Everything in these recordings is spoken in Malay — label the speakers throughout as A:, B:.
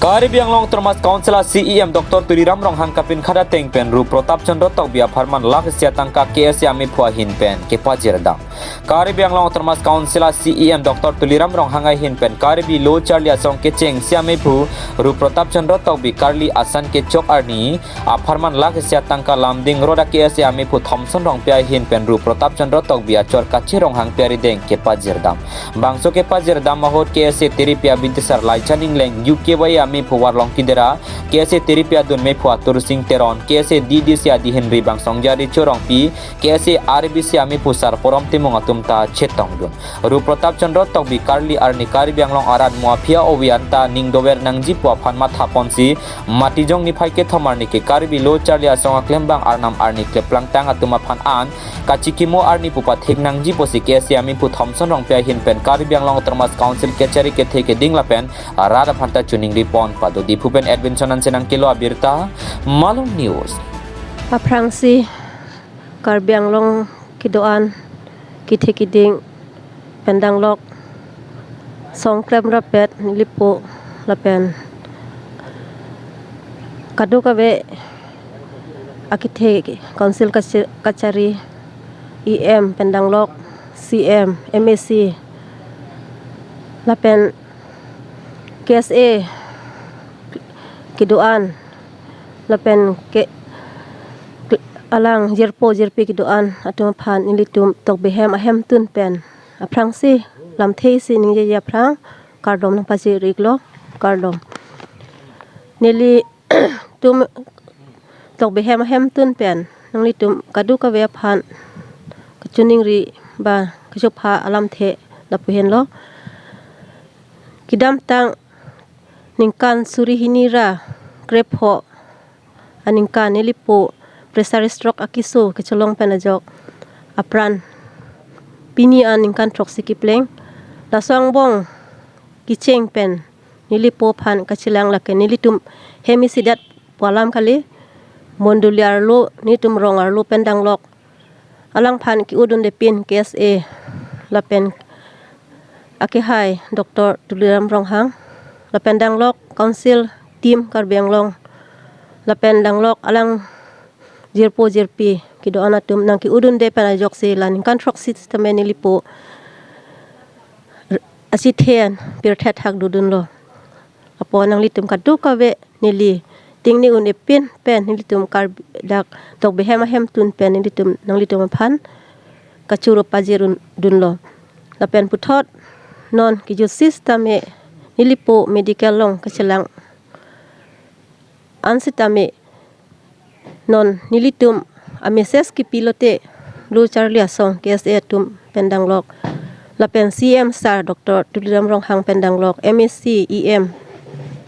A: Karibiang long termas Councilor CEM Dr. Tuliram Rong Hangkapin Khada Teng Pen Ru Protap Chandra Tok Bia Farman Lak Siatangka KS Yami Phua Hin Pen Kepa Jirdam Karibiang long termas Councilor CEM Dr. Tuliram Rong Hangai Hin Pen Karibi Lo Charlie Asong Kecheng Siami Phu Ru Protap Chandra Tok Bi Karli Asan Kechok Arni Farman Lak Siatangka Lamding Roda KS Yami Phu Thompson Rong Pia Hin Pen Ru Protap Chandra Tok Bia Chor Kachi Rong Hang Pia Rideng Kepa Jirdam Bangso Kepa Jirdam Mahot KS Tiri Pia Bintisar Lai Chaning Leng UK Waya Mi Puwar long kidera KSA Tiripia dun me phua tur sing teron KSA DDC adi Henry bang songjari chorong pi KSA RBC ami pusar forum timong atumta chetong dun Ru Protap Chandra Tok Bi Karli Arni Karibiang long arad muafia owianta ning dower nangji pua phanma thaponsi matijong ni phaike thomarni ke Karibi Lo Charlie Asong aklembang arnam arni kleplang tang atuma phan an kachikimo arni pupa thik nangji posi KSA ami pu Thompson rong pia hin pen Karibiang long termas council kechari ke theke dingla pen arada phanta chuning ripon padu di Pupen Edwin Sonan Senang Kilo Abirta Malong News
B: Aprangsi Karibiang long kidoan kithekiding pendang lok song klem rapet nilipo lapen kadu kabe akithe council kachari EM pendang lok CM MAC lapen KSA kidoan lapen ke alang jerpi kidoan atum phan ilitum tok behem ahem tun pen aprangsi lamthei si ningje ya prang kardom na pasi riglo kardom nili tum tok behem ahem tun pen nanglitum kadu ka ve phan kachuning ri ba kachopha alam the lapuhen lo kidam tang ningkan suri hinira grepho aningkan nilipo pressure stroke akiso kecholong penajok apran pini aningkan troxiki pleng lasong bong kicheng pen nilipo phan kachilang lake nilitum hemisidat palam kali monduliar lo nitum rongar lo pendang lok alang phan ki udun de pin KSA lapen akihai Dr. Tuliram Rong Hang lapendang lok council team Karibiang long lapendang lok alang jerpi kido anatum nang ki udun de panajok se lan kan trok system nilipo asithen pirthat hak dudun lo apo nang litum kadu kawe nili tingni un epin pen nilitum kar dak tok behem hem tun pen nilitum nang litum phan kachuro pajirun dun lo lapen puthot non ki ju system e nilipo medical long kachelang ansitame non nilitum ameses ki pilote Lo Charlie Asong KSA tum pendang lok lapen CM star Dr. Tuliram Rong Hang pendang lok MSc EM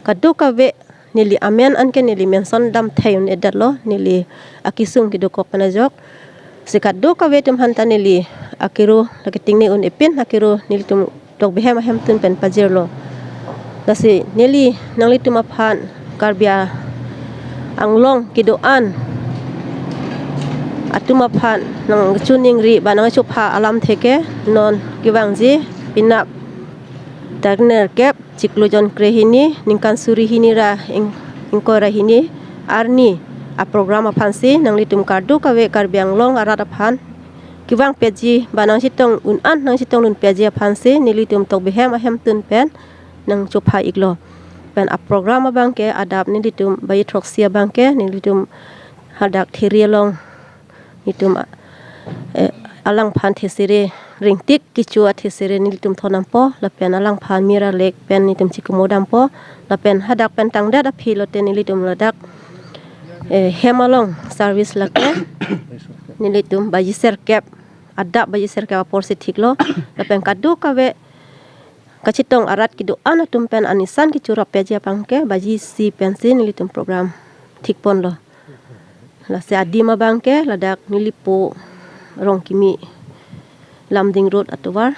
B: kadu kawe nili amen anke nili menson dam thayun edat lo nili akisung ki dokok panajok sikadu kawe tum hanta nili akiru lakiting ni un epin akiru nili tum dok behem hem tun pen pajir lo dasi neli nangli tumaphan karbia anglong kidoan atumaphan nang chuning ri banang chupha alam theke non kiwangji pinak dagner kep chiklujon krehini ningkan suri hinira ingkora hini arni a program aphansi nangli tum kardu kawe karbiang long arat aphan kiwang peji banang sitong unan nang sitong lun peji aphansi nili tum tok behem ahem tun pen nang chupha iglo pen a program bangke adap ni ditum bayi troxia bangke ni ditum hadak thirialong nitum alang phan thesire ringtik kichua thesire ni ditum thonampo lapen alang phan mira lek pen nitum chikumodampo lapen hadak pen tangda da philote ni ditum ladak hemalong service lake ni ditum bayi serkep adap bayi serkep porsi thiklo lapen kadu kawe kachitong arat kido anatum pen anisan ki curap peja pangke baji si pensin nilitum program thikpon lo la se adima bangke ladak nilipo rong kimi lamding road atowar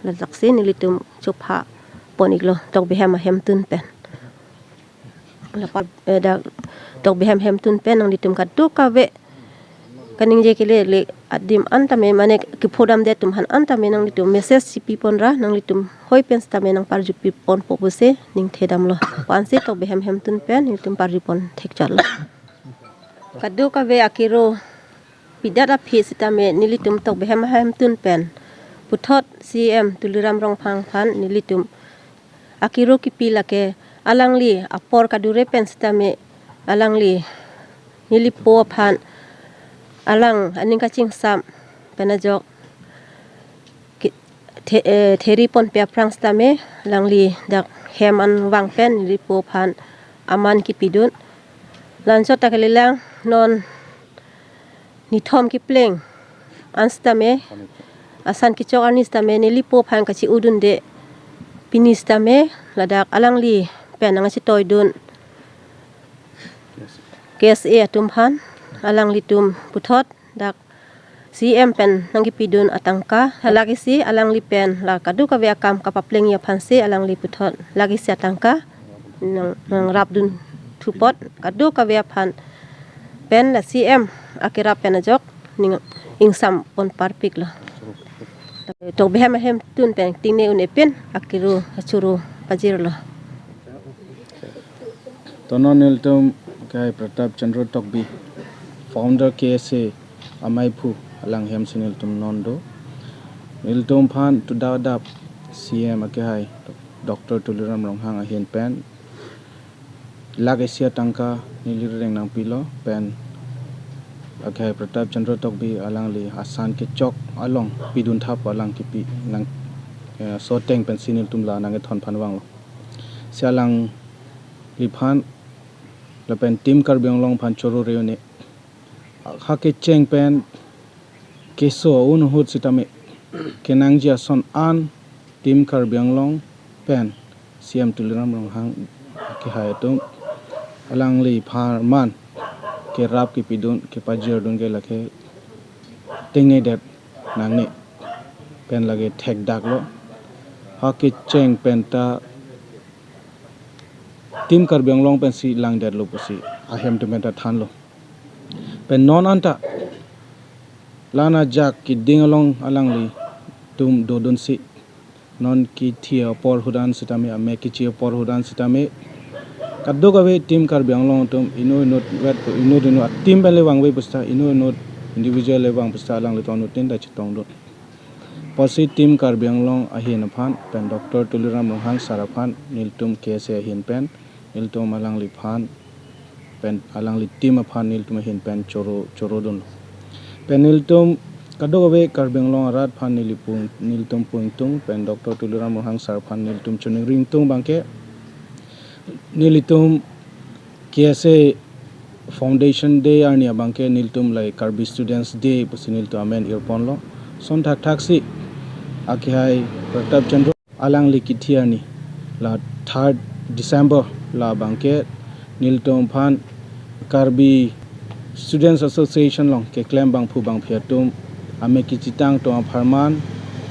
B: ladak se nilitum chopha poniglo tok behem hem tun pen la dak tok behem hem tun pen nang litum kadu kawe kaning je kile le adim antame mane ki phodam de tum han antame nang litum message si pipon ra nang litum hoi pen stame nang parju pipon popose ning thedam lo panse to behem hem tun pen ning tum parju pon thek chal kadu ka ve akiro pidara phi sitame nilitum to behem hem tun pen puthot cm tuliram rong phang phan nilitum akiro ki pilake alangli apor kadure pen sitame alangli nilipo phan alang aning kaching sam penajok theri pon pe prang stame langli dak hem an wang pen lipo phan aman ki pidun lanso takalilang non ni thom ki pleng anstame asan ki chok anistame ni lipo phan kachi udun de pinistame ladak alangli pen anga chi toy dun KSA tum phan alang litum puthot dak CM pen nangi pidun atangka halagi si alang li pen la kadu ka veakam kapapleng ya phanse alang li puthot lagi si atangka nang rabdun thupot kadu ka vea phan pen la CM akira pen ajok ning ingsam pon parpik la to behem hem tun pen tingne une pen akiru achuru pajir la
C: tononil tum kai Pratap Chandra Tokbi founder KSA Amaipu alang hem sinil tum nondo nil tum phan tu dap CM akai Dr. Tuliram Ronghang ahin pen lag Asia tangka nilir reng nang pilo pen akai Pratap Chandra Tokbi alang li asan ke chok along pidun thap alang ki pi nang so teng pen sinil tum la nang thon phan wang lo sialang li phan la pen tim kar byong long phan choro reone ha ke cheng pen keso un hut sitame kenang jia son an tim kar byong long pen CM Tuliram Ronghang ke hayatum alang li phar man ke rap ki pidun ke pajir dun ke lakhe tengne det nang ne pen lage thek dak lo ha ke cheng pen ta tim kar byong long pen si lang det lo pusi ahem tu menta than lo pen non anta lana jak ki ding along alang li tum dodon si non ki thia por hudan sitame ame ki chi por hudan sitame kaddo gawe tim kar byong long tum ino not wet ino dino tim bele wang we pusta ino not individual le wang pusta alang li tonu tin da chitong do posi tim kar byong long ahin phan pen Dr. Tuliram Ronghang saraphan niltum KSA ahin pen niltum alang li phan pen alang li tim phan niltum ahin pen choro dun pen niltum kado gawe kar byong long arat phan niltum puingtung pen Dr. Tuliram Ronghang saraphan niltum chuning ring tung bangke nilitum KSA Foundation Day arnia bangke niltum lai Karbi Students Day pusinil tu amen earpon lo son thak si akhai Pratap Chandra alang li kithiani la 3rd December la bangke niltum phan Karbi Students Association long ke claim bang phu bang phiatum ame kichitang to pharman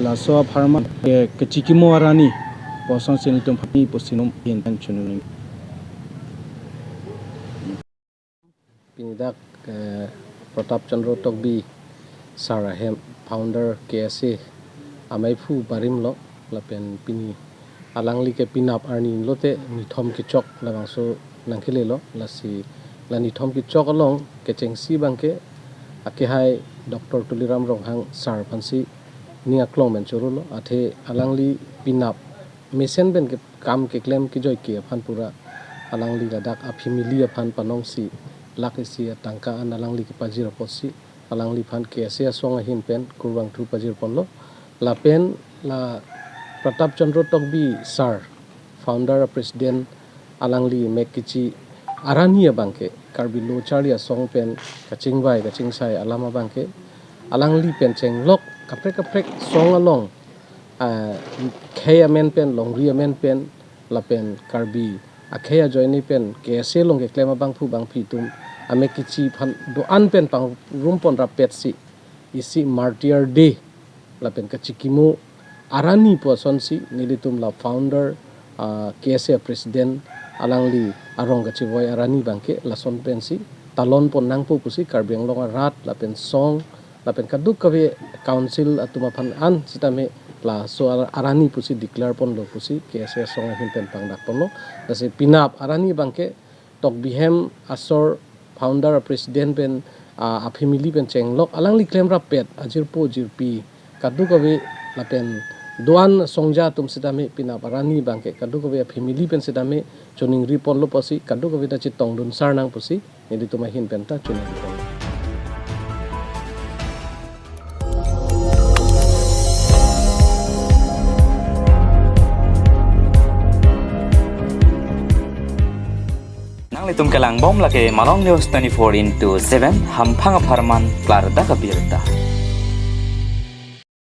C: la so pharman ke kachikimo arani poson siniltum phi posinum in pensionung
D: pinidak Pratap Chandra Tokbi Sarahem founder KSA Amaipu barim lo lapen pini alangli ke pinap arni lote ni thom ki chok labang so nangkhile lo lasi lani thom ki chok along ke chengsi bangke ake hai Dr. Tuliram Ronghang sar phansi nia klong men choro lo athe alangli pinap mesen ben ke kam ke claim ki joy ke phan pura alangli ladak aphimili phan panong si lakisi tangka analangli ki pajira posi alangli phan KSA song hin pen kurwang thu pajir pon lo la pen la Pratap Chandra Tokbi sir founder president alangli mekichi arania bangke Karbi lo charia song pen kaching bai kaching sai alama bangke alangli pen cheng lok kaprek song along khaya men pen longria men pen la pen Karbi akhaya joini pen KSA long ke klema bang phu bang phi tum ame kichi phan do an pen pang room pon rapet si isi martyr day la pen kachikimo arani person si nilitum la founder KSA president alangli arong kachi boy arani bangke la son pen si talon pon nang pu pusi Karbi Anglong rat lapen song lapen kaduk kabe council atuma phan an sitame la so arani pusi declare pon lo pusi KSA song hin pen pangdak pon lo dase pinap arani bangke tok bihem asor founder president pen a family pen chenglok alang li claim rapet ajir po jirpi kaduk kabe lapen doan songja tum sidame pinap arani bangke kaduk kabe family pen sidame choning ri pon lo pusi kaduk kabe ta chitong dun sarnang pusi ini tuma hin pen ta choning ri pon
A: Nang litum kelang bom lagi Malong News 24/7 hampang aparman klar da kabirta.